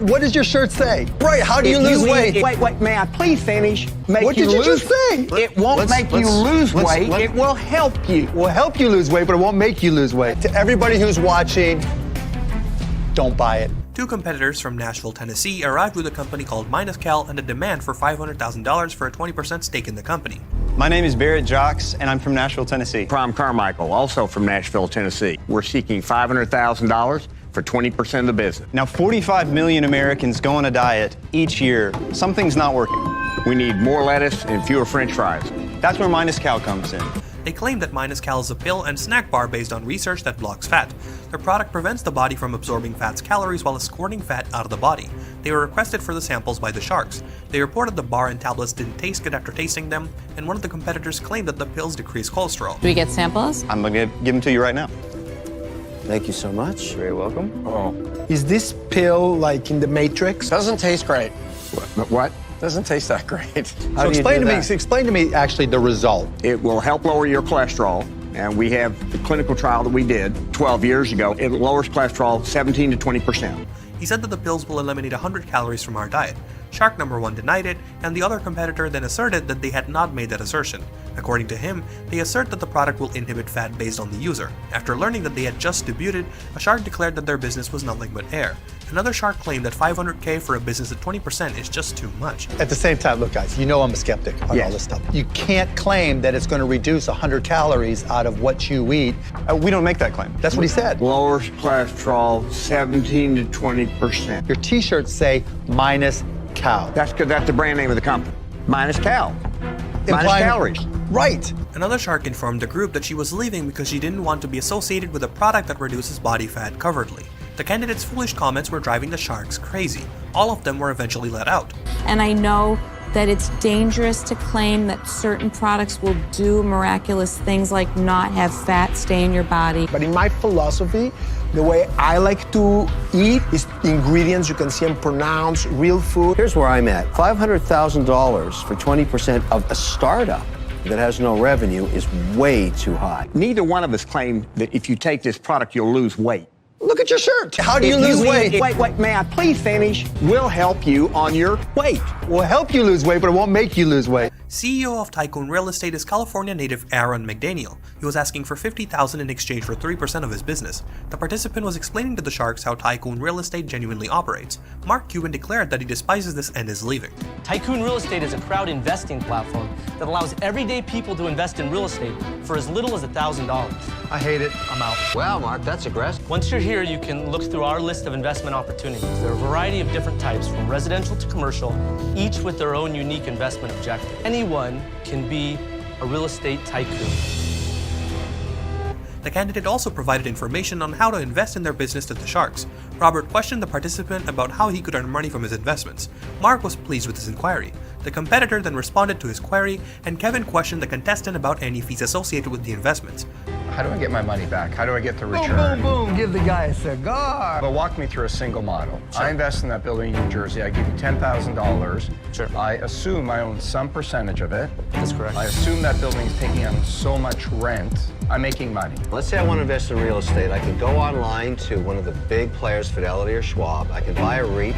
What does your shirt say? Right, how do you lose weight? Wait, may I please finish? What did you just say? It won't make you lose weight, it will help you. Will help you lose weight, but it won't make you lose weight. To everybody who's watching, don't buy it. Two competitors from Nashville, Tennessee arrived with a company called MinusCal and a demand for $500,000 for a 20% stake in the company. My name is Barrett Jocks, and I'm from Nashville, Tennessee. Prom Carmichael, also from Nashville, Tennessee. We're seeking $500,000 for 20% of the business. Now, 45 million Americans go on a diet each year. Something's not working. We need more lettuce and fewer French fries. That's where MinusCal comes in. They claim that MinusCal is a pill and snack bar based on research that blocks fat. Their product prevents the body from absorbing fat's calories while escorting fat out of the body. They were requested for the samples by the Sharks. They reported the bar and tablets didn't taste good after tasting them, and one of the competitors claimed that the pills decrease cholesterol. Do we get samples? I'm going to give them to you right now. Thank you so much. You're very welcome. Oh. Is this pill like in the Matrix? Doesn't taste great. What? Doesn't taste that great. So explain to me actually the result. It will help lower your cholesterol, and we have the clinical trial that we did 12 years ago. It lowers cholesterol 17 to 20%. He said that the pills will eliminate 100 calories from our diet. Shark number 1 denied it, and the other competitor then asserted that they had not made that assertion. According to him, they assert that the product will inhibit fat based on the user. After learning that they had just debuted, a shark declared that their business was nothing but air. Another shark claimed that $500K for a business at 20% is just too much. At the same time, look guys, you know I'm a skeptic on all this stuff. You can't claim that it's going to reduce 100 calories out of what you eat. We don't make that claim. That's what he said. Lowers cholesterol 17 to 20%. Your t-shirts say MinusCal. That's the brand name of the company. MinusCal. Minus calories. Right. Another shark informed the group that she was leaving because she didn't want to be associated with a product that reduces body fat covertly. The candidates' foolish comments were driving the sharks crazy. All of them were eventually let out. And I know that it's dangerous to claim that certain products will do miraculous things like not have fat stay in your body. But in my philosophy, the way I like to eat is ingredients you can see and pronounce, real food. Here's where I'm at. $500,000 for 20% of a startup that has no revenue is way too high. Neither one of us claim that if you take this product, you'll lose weight. Look at your shirt. How do you lose weight? Wait, may I please finish? We'll help you on your weight. Will help you lose weight, but it won't make you lose weight. CEO of Tycoon Real Estate is California native Aaron McDaniel. He was asking for $50,000 in exchange for 3% of his business. The participant was explaining to the Sharks how Tycoon Real Estate genuinely operates. Mark Cuban declared that he despises this and is leaving. Tycoon Real Estate is a crowd investing platform that allows everyday people to invest in real estate for as little as $1,000. I hate it. I'm out. Wow, Mark, that's aggressive. Once you're here, you can look through our list of investment opportunities. There are a variety of different types, from residential to commercial, each with their own unique investment objective. Anyone can be a real estate tycoon. The candidate also provided information on how to invest in their business to the Sharks. Robert questioned the participant about how he could earn money from his investments. Mark was pleased with his inquiry. The competitor then responded to his query, and Kevin questioned the contestant about any fees associated with the investments. How do I get my money back? How do I get the return? Boom, boom, boom. Give the guy a cigar. But walk me through a single model. Sure. I invest in that building in New Jersey. I give you $10,000. Sure. I assume I own some percentage of it. That's correct. I assume that building is taking on so much rent. I'm making money. Let's say I want to invest in real estate. I can go online to one of the big players, Fidelity or Schwab. I can buy a REIT.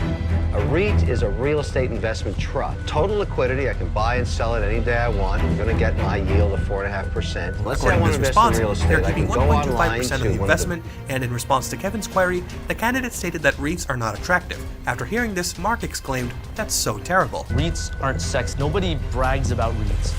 A REIT is a real estate investment trust. Total liquidity, I can buy and sell it any day I want. I'm going to get my yield of 4.5%. Let's say I According to want his to invest response, in real estate. they're I keeping can go online 1.25% of to the one investment, and in response to Kevin's query, the candidate stated that REITs are not attractive. After hearing this, Mark exclaimed, "That's so terrible." REITs aren't sex. Nobody brags about REITs.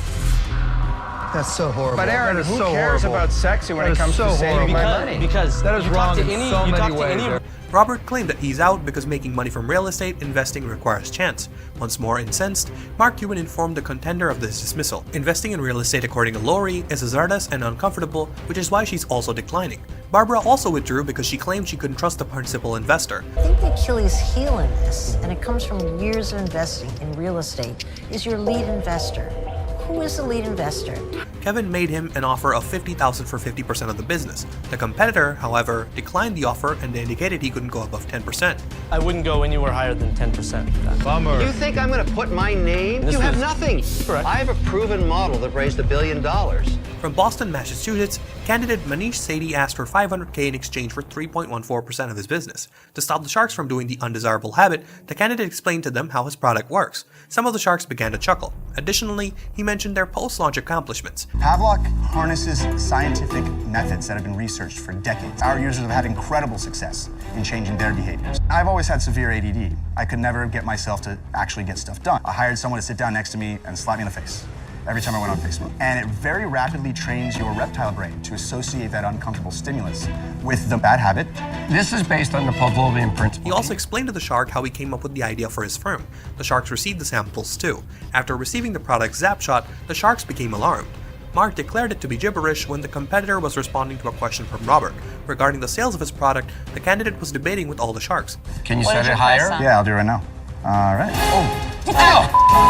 That's so horrible. But Aaron, that is who so cares horrible. about sexy when That it is comes so to saving my horrible. money? Because That is you wrong talk to in any, so you many talk to any ways. Robert claimed that he's out because making money from real estate investing requires chance. Once more incensed, Mark Cuban informed the contender of this dismissal. Investing in real estate, according to Lori, is hazardous and uncomfortable, which is why she's also declining. Barbara also withdrew because she claimed she couldn't trust the principal investor. I think the Achilles heel in this, and it comes from years of investing in real estate, is your lead investor. Who is the lead investor? Kevin made him an offer of $50,000 for 50% of the business. The competitor, however, declined the offer and indicated he couldn't go above 10%. I wouldn't go anywhere higher than 10%. Bummer. You think I'm going to put my name? This You have is- nothing. Correct. I have a proven model that raised $1 billion. From Boston, Massachusetts, candidate Manish Sethi asked for $500K in exchange for 3.14% of his business. To stop the sharks from doing the undesirable habit, the candidate explained to them how his product works. Some of the sharks began to chuckle. Additionally, he mentioned their post-launch accomplishments. Pavlok harnesses scientific methods that have been researched for decades. Our users have had incredible success in changing their behaviors. I've always had severe ADD. I could never get myself to actually get stuff done. I hired someone to sit down next to me and slap me in the face every time I went on Facebook. And it very rapidly trains your reptile brain to associate that uncomfortable stimulus with the bad habit. This is based on the Pavlovian principle. He also explained to the shark how he came up with the idea for his firm. The sharks received the samples too. After receiving the product Zapshot, the sharks became alarmed. Mark declared it to be gibberish when the competitor was responding to a question from Robert. Regarding the sales of his product, the candidate was debating with all the sharks. Can you set it higher? Yeah, I'll do it right now. All right.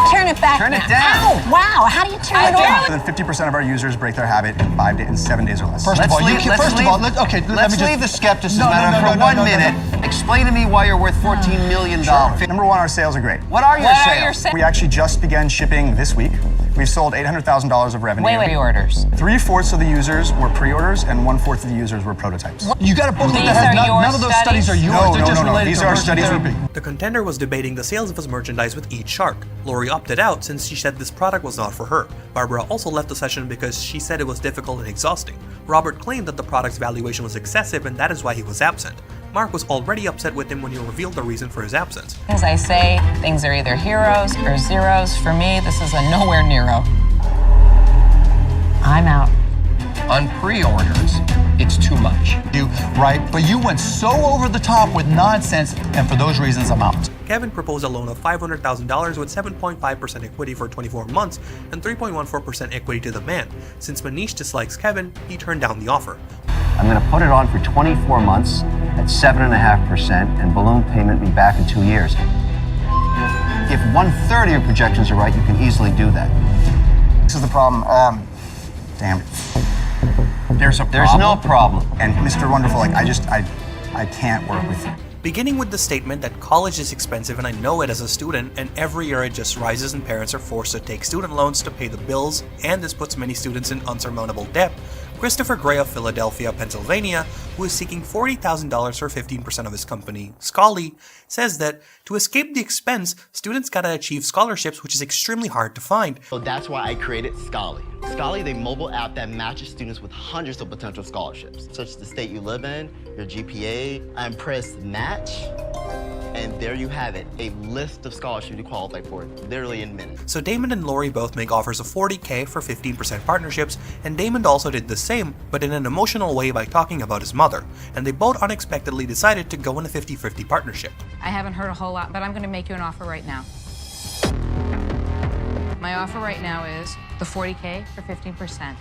Turn it back. Turn it now. down. Ow, wow, how do you turn it off? More than 50% of our users break their habit in 7 days or less. Let's leave the skepticism out of it for 1 minute. Explain to me why you're worth $14 million. Number one, our sales are great. What are your sales? We actually just began shipping this week. We've sold $800,000 of revenue. Wait, orders. 3/4 of the users were pre-orders and 1/4 of the users were prototypes. You got a book These that has are your none of those studies are yours. No, They're just no. related These to are our immersion studies. therapy. The contender was debating the sales of his merchandise with each shark. Lori opted out since she said this product was not for her. Barbara also left the session because she said it was difficult and exhausting. Robert claimed that the product's valuation was excessive and that is why he was absent. Mark was already upset with him when he revealed the reason for his absence. As I say, things are either heroes or zeros. For me, this is a nowhere nearo. I'm out. On pre-orders, it's too much. Right, but you went so over the top with nonsense, and for those reasons, I'm out. Kevin proposed a loan of $500,000 with 7.5% equity for 24 months and 3.14% equity to the man. Since Manish dislikes Kevin, he turned down the offer. I'm going to put it on for 24 months at 7.5% and balloon payment me back in 2 years. If 1/3 of your projections are right, you can easily do that. This is the problem. Damn it. There's a problem. There's no problem. And Mr. Wonderful, I can't work with you. Beginning with the statement that college is expensive and I know it as a student, and every year it just rises and parents are forced to take student loans to pay the bills, and this puts many students in unsurmountable debt, Christopher Gray of Philadelphia, Pennsylvania, who is seeking $40,000 for 15% of his company, Scholly, says that to escape the expense, students gotta achieve scholarships, which is extremely hard to find. So that's why I created Scholly. Scholly is a mobile app that matches students with hundreds of potential scholarships, such as the state you live in, your GPA. I'm press match, and there you have it, a list of scholarships you qualify for, literally in minutes. So Damon and Lori both make offers of $40K for 15% partnerships, and Damon also did the same, but in an emotional way by talking about his mother, and they both unexpectedly decided to go in a 50-50 partnership. I haven't heard a whole lot, but I'm going to make you an offer right now. My offer right now is the $40K for 15%.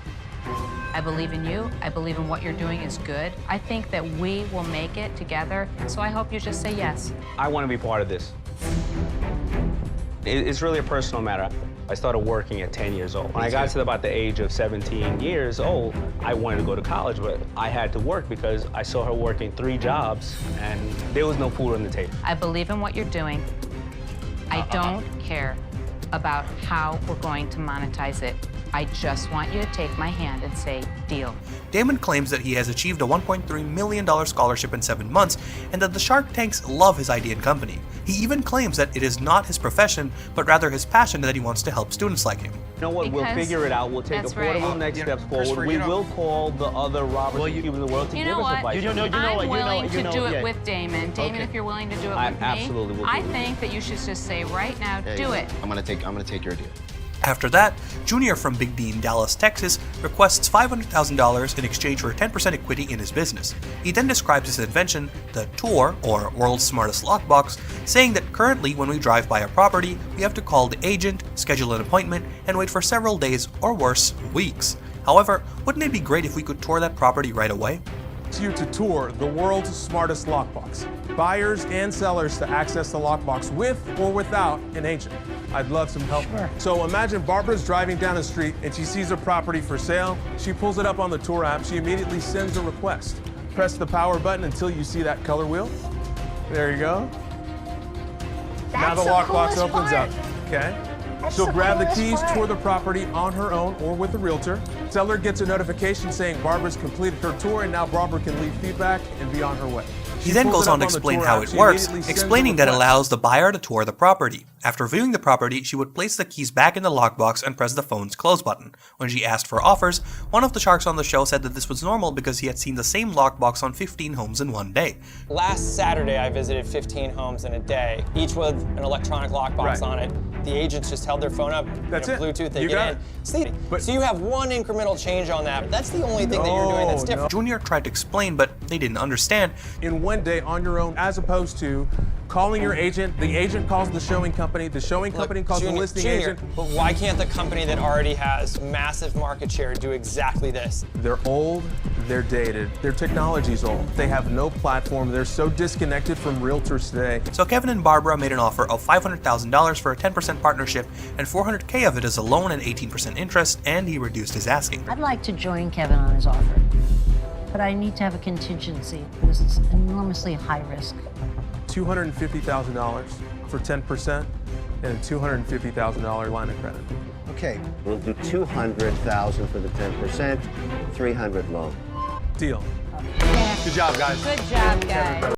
I believe in you. I believe in what you're doing is good. I think that we will make it together, so I hope you just say yes. I want to be part of this. It's really a personal matter. I started working at 10 years old. When I got to about the age of 17 years old, I wanted to go to college, but I had to work because I saw her working 3 jobs and there was no food on the table. I believe in what you're doing. I don't care about how we're going to monetize it. I just want you to take my hand and say, deal. Damon claims that he has achieved a $1.3 million scholarship in 7 months, and that the Shark Tanks love his idea and company. He even claims that it is not his profession, but rather his passion that he wants to help students like him. You know what, we'll figure it out. We'll take affordable next steps forward. We will call the other Roberts and Cubans in the world to give us advice. I'm willing to do it with Damon. Damon, if you're willing to do it with me, absolutely will do I it. think that you should just say right now, do it. I'm gonna take your deal. After that, Junior from Big D in Dallas, Texas, requests $500,000 in exchange for 10% equity in his business. He then describes his invention, the Tour, or World's Smartest Lockbox, saying that currently when we drive by a property, we have to call the agent, schedule an appointment, and wait for several days, or worse, weeks. However, wouldn't it be great if we could tour that property right away? You to tour the world's smartest lockbox. Buyers and sellers to access the lockbox with or without an agent. I'd love some help. Sure. So imagine Barbara's driving down the street and she sees a property for sale. She pulls it up on the tour app. She immediately sends a request. Press the power button until you see that color wheel. There you go. Now the lockbox opens up. Okay. She'll grab the keys, tour the property on her own or with a realtor. Seller gets a notification saying Barbara's completed her tour and now Barbara can leave feedback and be on her way. He then goes on to explain how it works, explaining that it allows the buyer to tour the property. After viewing the property, she would place the keys back in the lockbox and press the phone's close button. When she asked for offers, one of the sharks on the show said that this was normal because he had seen the same lockbox on 15 homes in one day. Last Saturday, I visited 15 homes in a day, each with an electronic lockbox on it. The agents just held their phone up, Bluetooth, they get in. So you have one incremental change on that. That's the only thing that you're doing that's different. Junior tried to explain, but they didn't understand. In one day on your own, as opposed to calling your agent, the agent calls the showing company calls the listing agent. But why can't the company that already has massive market share do exactly this? They're old, they're dated, their technology's old. They have no platform, they're so disconnected from realtors today. So Kevin and Barbara made an offer of $500,000 for a 10% partnership and $400K of it as a loan and 18% interest, and he reduced his asking. I'd like to join Kevin on his offer, but I need to have a contingency because it's enormously high risk. $250,000 for 10% and a $250,000 line of credit. Okay, we'll do $200,000 for the 10%, $300 loan. Deal. Good job, guys. Good job, guys.